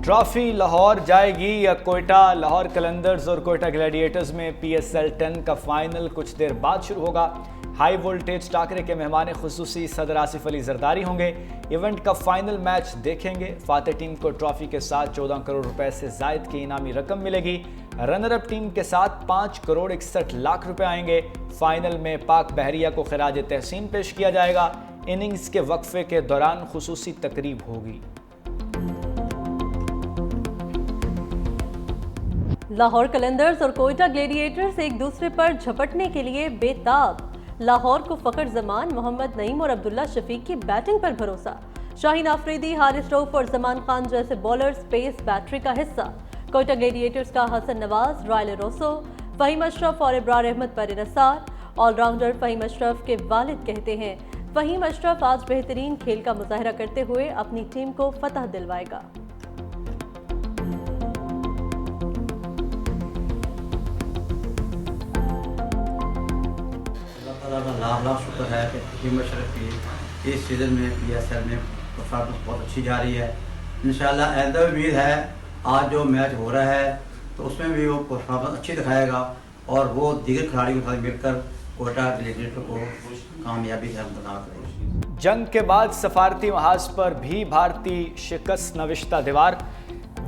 Trophy Lahore جائے گی یا کوئٹہ؟ لاہور قلندرز اور کوئٹہ گلیڈیٹرز میں PSL 10 کا فائنل کچھ دیر بعد شروع ہوگا۔ ہائی وولٹیج ٹاکرے کے مہمان خصوصی صدر آصف علی زرداری ہوں گے۔ ایونٹ کا فائنل میچ دیکھیں گے۔ فاتح ٹیم کو ٹرافی کے ساتھ 14 کروڑ روپے سے زائد کی انعامی رقم ملے گی۔ رنر اپ ٹیم کے ساتھ 5 کروڑ 61 لاکھ روپے آئیں گے۔ فائنل میں پاک بحریہ کو خراج تحسین پیش کیا جائے گا۔ اننگز کے وقفے کے دوران خصوصی تقریب ہوگی۔ لاہور قلندرز اور کوئٹہ گلیڈیٹرز ایک دوسرے پر جھپٹنے کے لیے بے تاب۔ لاہور کو فخر زمان، محمد نعیم اور عبداللہ شفیق کی بیٹنگ پر بھروسہ۔ شاہین آفریدی، حارث رؤف اور زمان خان جیسے بولرز پیس بیٹری کا حصہ۔ کوئٹہ گلیڈیٹرز کا حسن نواز، رائل روسو، فہیم اشرف اور ابرار احمد پر انحصار۔ آل راؤنڈر فہیم اشرف کے والد کہتے ہیں فہیم اشرف آج بہترین کھیل کا مظاہرہ کرتے ہوئے اپنی ٹیم کو فتح دلوائے گا۔ لاکھ شکر ہے کہ فہیم اشرف کی اس سیزن میں PSL میں پرفارمنس بہت اچھی جا رہی ہے۔ انشاءاللہ آئندہ امید ہے آج جو میچ ہو رہا ہے تو اس میں بھی وہ پرفارمنس اچھی دکھائے گا اور وہ دیگر کھلاڑیوں کے ساتھ مل کر کوئٹہ گلیڈیٹر کو کامیابی سے ہمکنار کرے گا۔ جنگ کے بعد سفارتی محاذ پر بھی بھارتی شکست نوشتہ دیوار۔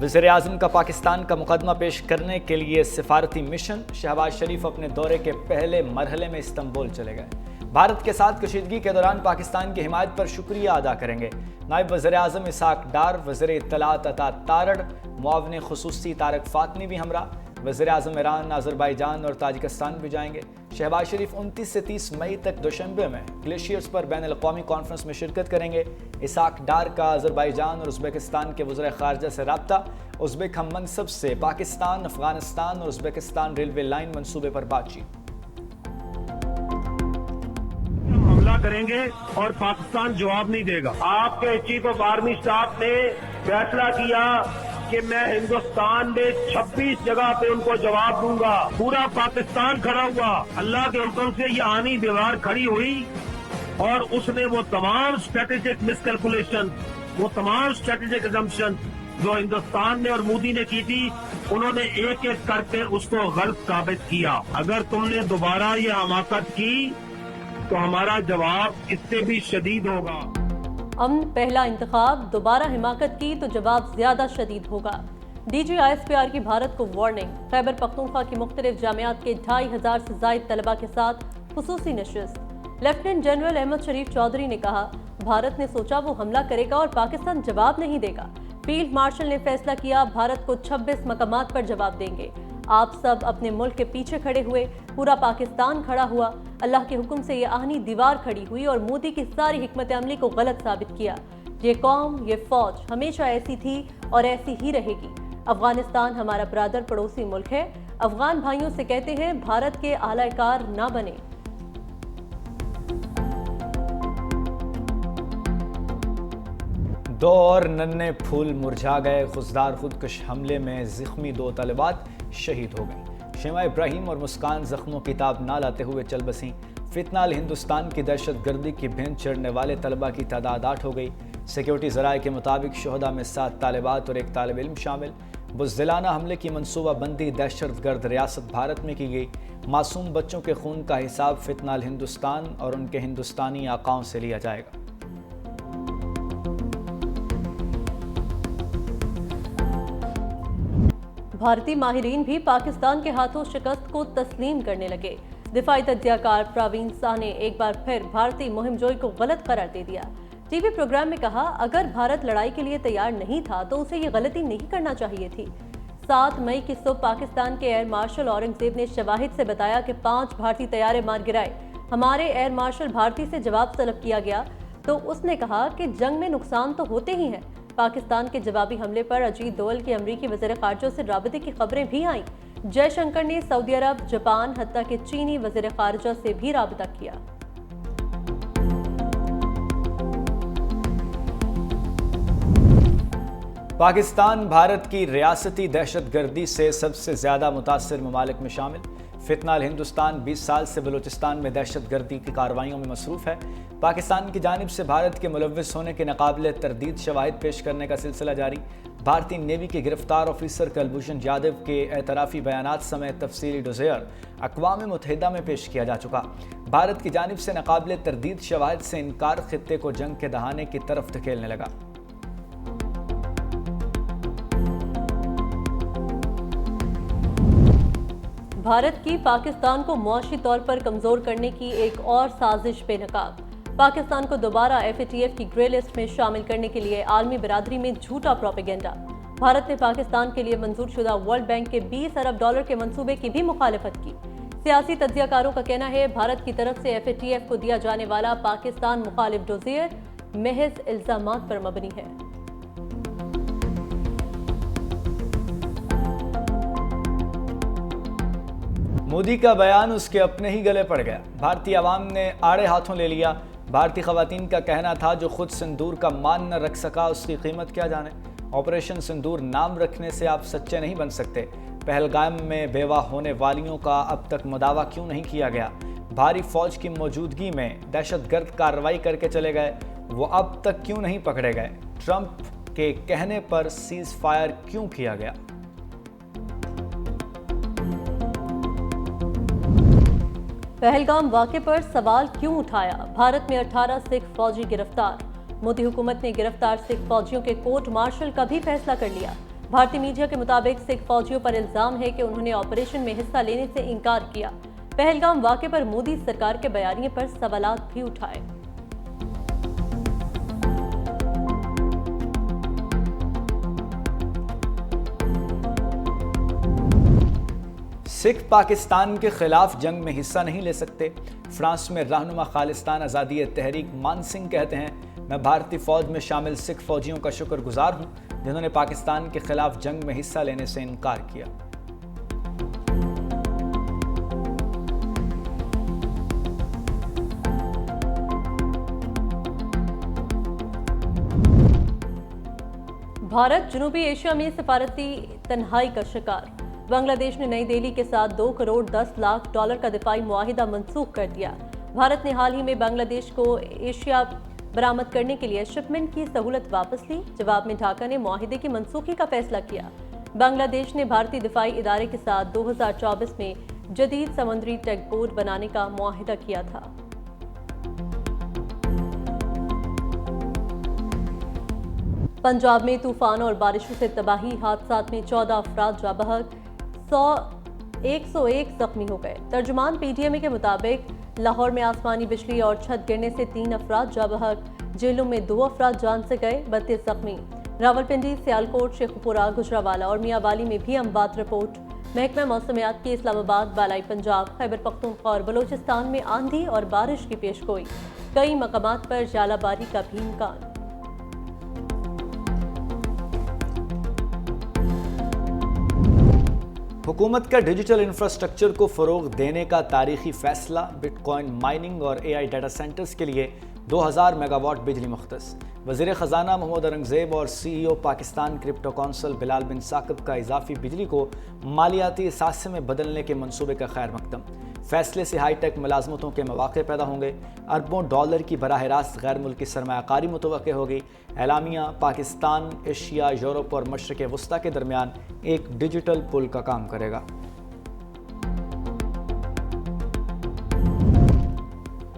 وزیراعظم کا پاکستان کا مقدمہ پیش کرنے کے لیے سفارتی مشن۔ شہباز شریف اپنے دورے کے پہلے مرحلے میں استنبول چلے گئے۔ بھارت کے ساتھ کشیدگی کے دوران پاکستان کی حمایت پر شکریہ ادا کریں گے۔ نائب وزیراعظم اسحاق ڈار، وزیر اطلاعات عطا تارڑ، معاون خصوصی طارق فاطمی بھی ہمراہ۔ وزیراعظم ایران، آذربائیجان اور تاجکستان بھی جائیں گے۔ شہباز شریف 29 سے 30 مئی تک دوشنبے میں گلیشیئرز پر بین الاقوامی کانفرنس میں شرکت کریں گے۔ اسحاق ڈار کا آذربائیجان اور ازبکستان کے وزراء خارجہ سے رابطہ۔ ازبک ہم منصب سے پاکستان، افغانستان اور ازبکستان ریلوے لائن منصوبے پر بات چیت۔ حملہ کریں گے اور پاکستان جواب نہیں دے گا۔ آپ کے چیف آف آرمی اسٹاف نے فیصلہ کیا کہ میں ہندوستان میں 26 جگہ پہ ان کو جواب دوں گا۔ پورا پاکستان کھڑا ہوا، اللہ کے حکم سے یہ آنی دیوار کھڑی ہوئی اور اس نے وہ تمام اسٹریٹجک مس کیلکولیشن، وہ تمام اسٹریٹجک ایزمپشن جو ہندوستان نے اور مودی نے کی تھی، انہوں نے ایک ایک کر کے اس کو غلط ثابت کیا۔ اگر تم نے دوبارہ یہ حماقت کی تو ہمارا جواب اس سے بھی شدید ہوگا۔ امن پہلا انتخاب، دوبارہ حماقت کی تو جواب زیادہ شدید ہوگا۔ DG ISPR کی بھارت کو وارننگ۔ خیبر پختونخوا کی مختلف جامعات کے 2500 سے زائد طلبہ کے ساتھ خصوصی نشست۔ لیفٹیننٹ جنرل احمد شریف چودھری نے کہا بھارت نے سوچا وہ حملہ کرے گا اور پاکستان جواب نہیں دے گا۔ فیلڈ مارشل نے فیصلہ کیا بھارت کو 26 مقامات پر جواب دیں گے۔ آپ سب اپنے ملک کے پیچھے کھڑے ہوئے، پورا پاکستان کھڑا ہوا۔ اللہ کے حکم سے یہ آہنی دیوار کھڑی ہوئی اور مودی کی ساری حکمت عملی کو غلط ثابت کیا۔ یہ قوم، یہ فوج ہمیشہ ایسی تھی اور ایسی ہی رہے گی۔ افغانستان ہمارا برادر پڑوسی ملک ہے۔ افغان بھائیوں سے کہتے ہیں بھارت کے اعلی کار نہ بنے۔ دو اور ننھے پھول مرجھا گئے۔ خضدار خودکش حملے میں زخمی 2 طالبات شہید ہو گئیں۔ شیما ابراہیم اور مسکان زخموں کی تاب نہ لاتے ہوئے چل بسیں۔ فتنہ ہندوستان کی دہشت گردی کی بھینٹ چڑھنے والے طلبہ کی تعداد 8 ہو گئی۔ سیکیورٹی ذرائع کے مطابق شہداء میں 7 طالبات اور 1 طالب علم شامل۔ بزدلانہ حملے کی منصوبہ بندی دہشت گرد ریاست بھارت میں کی گئی۔ معصوم بچوں کے خون کا حساب فتنہ ہندوستان اور ان کے ہندوستانی آقاؤں سے لیا جائے گا۔ بھارتی ماہرین بھی پاکستان کے ہاتھوں شکست کو تسلیم کرنے لگے۔ دفاعی تجزیہ کار پراوین ساہ نے ایک بار پھر بھارتی مہم جوئی کو غلط قرار دے دیا۔ ٹی وی پروگرام میں کہا اگر بھارت لڑائی کے لیے تیار نہیں تھا تو اسے یہ غلطی نہیں کرنا چاہیے تھی۔ 7 مئی کی صبح پاکستان کے ایئر مارشل اورنگزیب نے شواہد سے بتایا کہ 5 بھارتی طیارے مار گرائے۔ ہمارے ایئر مارشل بھارتی سے جواب طلب کیا گیا تو اس نے کہا کہ جنگ میں نقصان تو ہوتے ہی ہیں۔ پاکستان کے جوابی حملے پر اجیت دوول کی امریکی وزیر خارجہ سے رابطے کی خبریں بھی آئیں۔ جے شنکر نے سعودی عرب، جاپان، حتیٰ کہ چینی وزیر خارجہ سے بھی رابطہ کیا۔ پاکستان بھارت کی ریاستی دہشت گردی سے سب سے زیادہ متاثر ممالک میں شامل۔ فتنہ ہندوستان 20 سال سے بلوچستان میں دہشت گردی کی کارروائیوں میں مصروف ہے۔ پاکستان کی جانب سے بھارت کے ملوث ہونے کے ناقابل تردید شواہد پیش کرنے کا سلسلہ جاری۔ بھارتی نیوی کے گرفتار آفیسر کلبھوشن یادو کے اعترافی بیانات سمیت تفصیلی ڈوزیئر اقوام متحدہ میں پیش کیا جا چکا۔ بھارت کی جانب سے ناقابل تردید شواہد سے انکار خطے کو جنگ کے دہانے کی طرف دھکیلنے لگا۔ بھارت کی پاکستان کو معاشی طور پر کمزور کرنے کی ایک اور سازش بے نقاب۔ پاکستان کو دوبارہ FATF کی گرے لسٹ میں شامل کرنے کے لیے عالمی برادری میں جھوٹا پروپیگنڈا۔ بھارت نے پاکستان کے لیے منظور شدہ ورلڈ بینک کے $20 ارب کے منصوبے کی بھی مخالفت کی۔ سیاسی تجزیہ کاروں کا کہنا ہے بھارت کی طرف سے FATF کو دیا جانے والا پاکستان مخالف ڈوزیئر محض الزامات پر مبنی ہے۔ مودی کا بیان اس کے اپنے ہی گلے پڑ گیا۔ بھارتی عوام نے آڑے ہاتھوں لے لیا۔ بھارتی خواتین کا کہنا تھا جو خود سندور کا مان نہ رکھ سکا اس کی قیمت کیا جانے۔ آپریشن سندور نام رکھنے سے آپ سچے نہیں بن سکتے۔ پہلگام میں بیوہ ہونے والیوں کا اب تک مداوع کیوں نہیں کیا گیا؟ بھاری فوج کی موجودگی میں دہشت گرد کارروائی کر کے چلے گئے، وہ اب تک کیوں نہیں پکڑے گئے؟ ٹرمپ کے کہنے پر سیز فائر کیوں کیا گیا؟ پہلگام واقعے پر سوال کیوں اٹھایا؟ بھارت میں 18 سکھ فوجی گرفتار۔ مودی حکومت نے گرفتار سکھ فوجیوں کے کورٹ مارشل کا بھی فیصلہ کر لیا۔ بھارتی میڈیا کے مطابق سکھ فوجیوں پر الزام ہے کہ انہوں نے آپریشن میں حصہ لینے سے انکار کیا۔ پہلگام واقعے پر مودی سرکار کے بیانیے پر سوالات بھی اٹھائے۔ سکھ پاکستان کے خلاف جنگ میں حصہ نہیں لے سکتے۔ فرانس میں رہنما خالصتان آزادی تحریک مان سنگھ کہتے ہیں میں بھارتی فوج میں شامل سکھ فوجیوں کا شکر گزار ہوں جنہوں نے پاکستان کے خلاف جنگ میں حصہ لینے سے انکار کیا۔ بھارت جنوبی ایشیا میں سفارتی تنہائی کا شکار۔ بنگلہ دیش نے نئی دہلی کے ساتھ $2 کروڑ 10 لاکھ کا دفاعی معاہدہ منسوخ کر دیا۔ بھارت نے حال ہی میں بنگلہ دیش کو ایشیا برآمد کرنے کے لیے شپمنٹ کی سہولت واپس لی۔ جواب میں ڈھاکہ نے معاہدے کی منسوخی کا فیصلہ کیا۔ بنگلہ دیش نے بھارتی دفاعی ادارے کے ساتھ 2024 میں جدید سمندری ٹیگ بوٹ بنانے کا معاہدہ کیا تھا۔ پنجاب میں طوفان اور بارشوں سے تباہی، حادثات میں 14 افراد جاں بحق، 101 زخمی ہو گئے۔ ترجمان PTMA کے مطابق لاہور میں آسمانی بجلی اور چھت گرنے سے 3 افراد جاں بحق، جیلوں میں 2 افراد جان سے گئے، 32 زخمی۔ راولپنڈی، سیالکوٹ، شیخوپورہ، گجرانوالہ اور میاں والی میں بھی اموات رپورٹ۔ محکمہ موسمیات کی اسلام آباد، بالائی پنجاب، خیبر پختونخوا اور بلوچستان میں آندھی اور بارش کی پیشگوئی، کئی مقامات پر ژالہ باری کا بھی امکان۔ حکومت کا ڈیجیٹل انفراسٹرکچر کو فروغ دینے کا تاریخی فیصلہ، بٹ کوائن مائننگ اور AI ڈیٹا سینٹرز کے لیے 2000 میگا واٹ بجلی مختص۔ وزیر خزانہ محمد اورنگزیب اور CEO پاکستان کرپٹو کونسل بلال بن ثاقب کا اضافی بجلی کو مالیاتی اثاثے میں بدلنے کے منصوبے کا خیر مقدم۔ فیصلے سے ہائی ٹیک ملازمتوں کے مواقع پیدا ہوں گے، اربوں ڈالر کی براہ راست غیر ملکی سرمایہ کاری متوقع ہوگی۔ اعلامیہ پاکستان، ایشیا، یورپ اور مشرق وسطیٰ کے درمیان ایک ڈیجیٹل پل کا کام کرے گا۔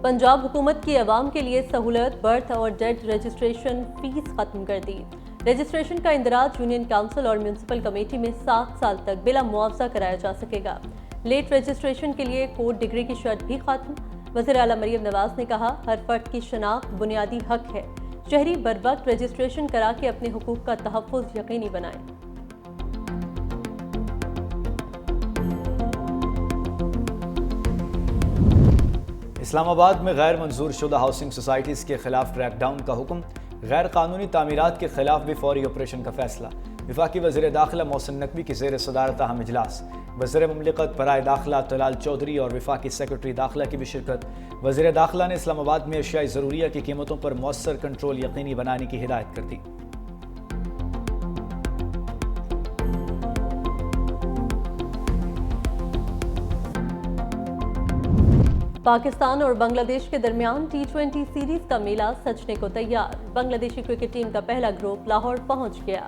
پنجاب حکومت کی عوام کے لیے سہولت، برتھ اور ڈیتھ رجسٹریشن فیس ختم کر دی۔ رجسٹریشن کا اندراج یونین کونسل اور میونسپل کمیٹی میں 7 سال تک بلا معاوضہ کرایا جا سکے گا۔ لیٹ رجسٹریشن کے لیے کورٹ ڈگری کی شرط بھی ختم۔ وزیر اعلیٰ مریم نواز نے کہا ہر فرد کی شناخت بنیادی حق ہے، شہری بروقت رجسٹریشن کرا کے اپنے حقوق کا تحفظ یقینی بنائیں۔ اسلام آباد میں غیر منظور شدہ ہاؤسنگ سوسائٹیز کے خلاف کریک ڈاؤن کا حکم، غیر قانونی تعمیرات کے خلاف بھی فوری آپریشن کا فیصلہ۔ وفاقی وزیر داخلہ محسن نقوی کی زیر صدارت اہم اجلاس، وزیر مملکت برائے داخلہ طلال چودھری اور وفاقی سیکرٹری داخلہ کی بھی شرکت۔ وزیر داخلہ نے اسلام آباد میں اشیاء ضروریہ کی قیمتوں پر مؤثر کنٹرول یقینی بنانے کی ہدایت کر دی۔ پاکستان اور بنگلہ دیش کے درمیان T20 سیریز کا میلہ سجنے کو تیار۔ بنگلہ دیشی کرکٹ ٹیم کا پہلا گروپ لاہور پہنچ گیا۔